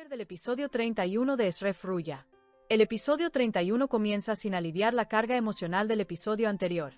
Tráiler del episodio 31 de Shref Ruya. El episodio 31 comienza sin aliviar la carga emocional del episodio anterior.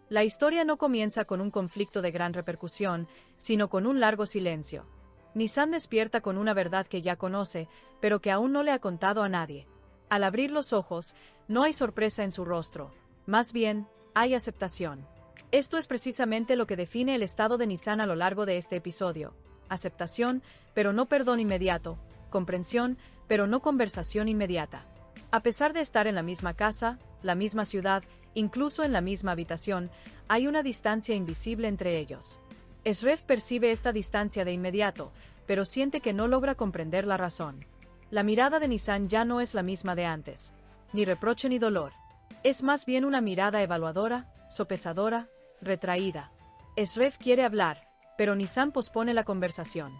La historia no comienza con un conflicto de gran repercusión, sino con un largo silencio. Nisan despierta con una verdad que ya conoce, pero que aún no le ha contado a nadie. Al abrir los ojos, no hay sorpresa en su rostro. Más bien, hay aceptación. Esto es precisamente lo que define el estado de Nisan a lo largo de este episodio. Aceptación, pero no perdón inmediato. Comprensión, pero no conversación inmediata. A pesar de estar en la misma casa, la misma ciudad, incluso en la misma habitación, hay una distancia invisible entre ellos. Shref percibe esta distancia de inmediato, pero siente que no logra comprender la razón. La mirada de Nisan ya no es la misma de antes. Ni reproche ni dolor. Es más bien una mirada evaluadora, sopesadora, retraída. Shref quiere hablar, pero Nisan pospone la conversación.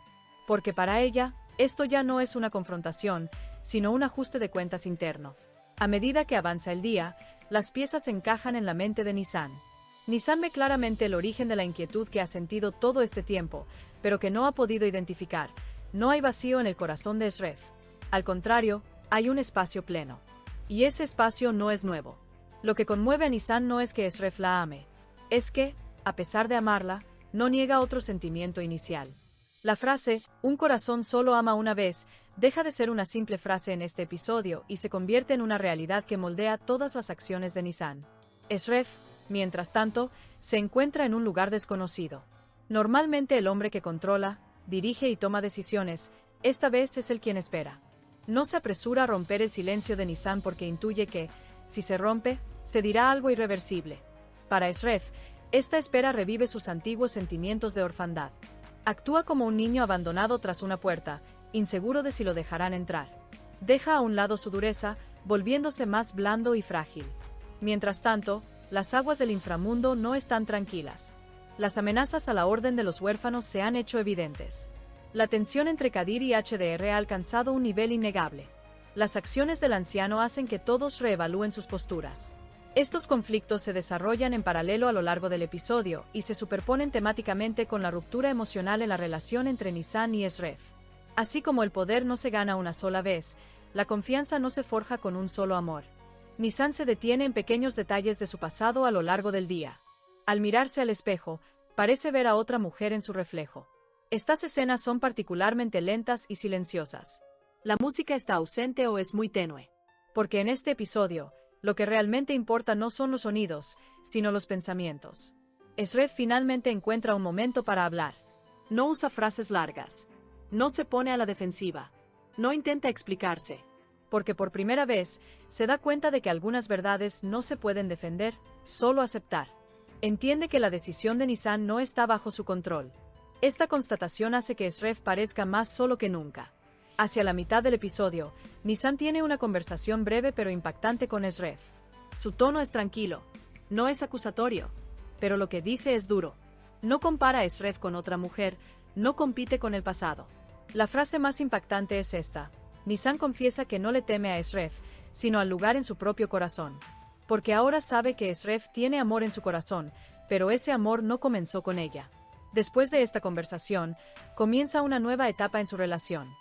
Porque para ella, esto ya no es una confrontación, sino un ajuste de cuentas interno. A medida que avanza el día, las piezas encajan en la mente de Nisan. Nisan ve claramente el origen de la inquietud que ha sentido todo este tiempo, pero que no ha podido identificar. No hay vacío en el corazón de Shref. Al contrario, hay un espacio pleno. Y ese espacio no es nuevo. Lo que conmueve a Nisan no es que Shref la ame. Es que, a pesar de amarla, no niega otro sentimiento inicial. La frase, un corazón solo ama una vez, deja de ser una simple frase en este episodio y se convierte en una realidad que moldea todas las acciones de Nisan. Shref, mientras tanto, se encuentra en un lugar desconocido. Normalmente el hombre que controla, dirige y toma decisiones, esta vez es el quien espera. No se apresura a romper el silencio de Nisan porque intuye que, si se rompe, se dirá algo irreversible. Para Shref, esta espera revive sus antiguos sentimientos de orfandad. Actúa como un niño abandonado tras una puerta, inseguro de si lo dejarán entrar. Deja a un lado su dureza, volviéndose más blando y frágil. Mientras tanto, las aguas del inframundo no están tranquilas. Las amenazas a la orden de los huérfanos se han hecho evidentes. La tensión entre Kadir y HDR ha alcanzado un nivel innegable. Las acciones del anciano hacen que todos reevalúen sus posturas. Estos conflictos se desarrollan en paralelo a lo largo del episodio y se superponen temáticamente con la ruptura emocional en la relación entre Nisan y Shref. Así como el poder no se gana una sola vez, la confianza no se forja con un solo amor. Nisan se detiene en pequeños detalles de su pasado a lo largo del día. Al mirarse al espejo, parece ver a otra mujer en su reflejo. Estas escenas son particularmente lentas y silenciosas. La música está ausente o es muy tenue. Porque en este episodio, lo que realmente importa no son los sonidos, sino los pensamientos. Shref finalmente encuentra un momento para hablar. No usa frases largas. No se pone a la defensiva. No intenta explicarse. Porque por primera vez, se da cuenta de que algunas verdades no se pueden defender, solo aceptar. Entiende que la decisión de Nisan no está bajo su control. Esta constatación hace que Shref parezca más solo que nunca. Hacia la mitad del episodio, Nisan tiene una conversación breve pero impactante con Shref. Su tono es tranquilo, no es acusatorio, pero lo que dice es duro. No compara a Shref con otra mujer, no compite con el pasado. La frase más impactante es esta. Nisan confiesa que no le teme a Shref, sino al lugar en su propio corazón. Porque ahora sabe que Shref tiene amor en su corazón, pero ese amor no comenzó con ella. Después de esta conversación, comienza una nueva etapa en su relación.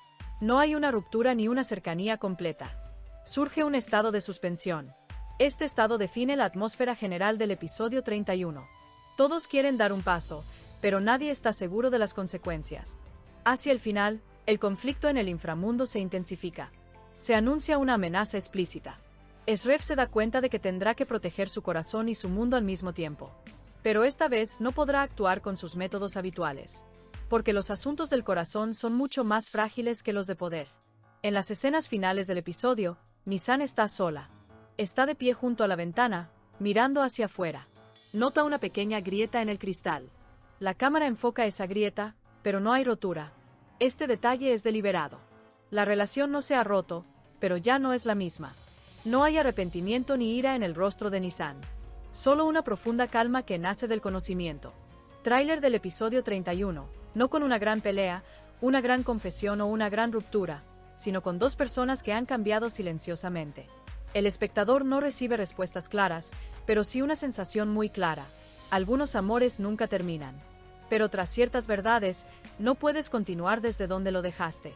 No hay una ruptura ni una cercanía completa. Surge un estado de suspensión. Este estado define la atmósfera general del episodio 31. Todos quieren dar un paso, pero nadie está seguro de las consecuencias. Hacia el final, el conflicto en el inframundo se intensifica. Se anuncia una amenaza explícita. Shref se da cuenta de que tendrá que proteger su corazón y su mundo al mismo tiempo. Pero esta vez no podrá actuar con sus métodos habituales. Porque los asuntos del corazón son mucho más frágiles que los de poder. En las escenas finales del episodio, Nisan está sola. Está de pie junto a la ventana, mirando hacia afuera. Nota una pequeña grieta en el cristal. La cámara enfoca esa grieta, pero no hay rotura. Este detalle es deliberado. La relación no se ha roto, pero ya no es la misma. No hay arrepentimiento ni ira en el rostro de Nisan. Solo una profunda calma que nace del conocimiento. Tráiler del episodio 31. No con una gran pelea, una gran confesión o una gran ruptura, sino con dos personas que han cambiado silenciosamente. El espectador no recibe respuestas claras, pero sí una sensación muy clara. Algunos amores nunca terminan. Pero tras ciertas verdades, no puedes continuar desde donde lo dejaste.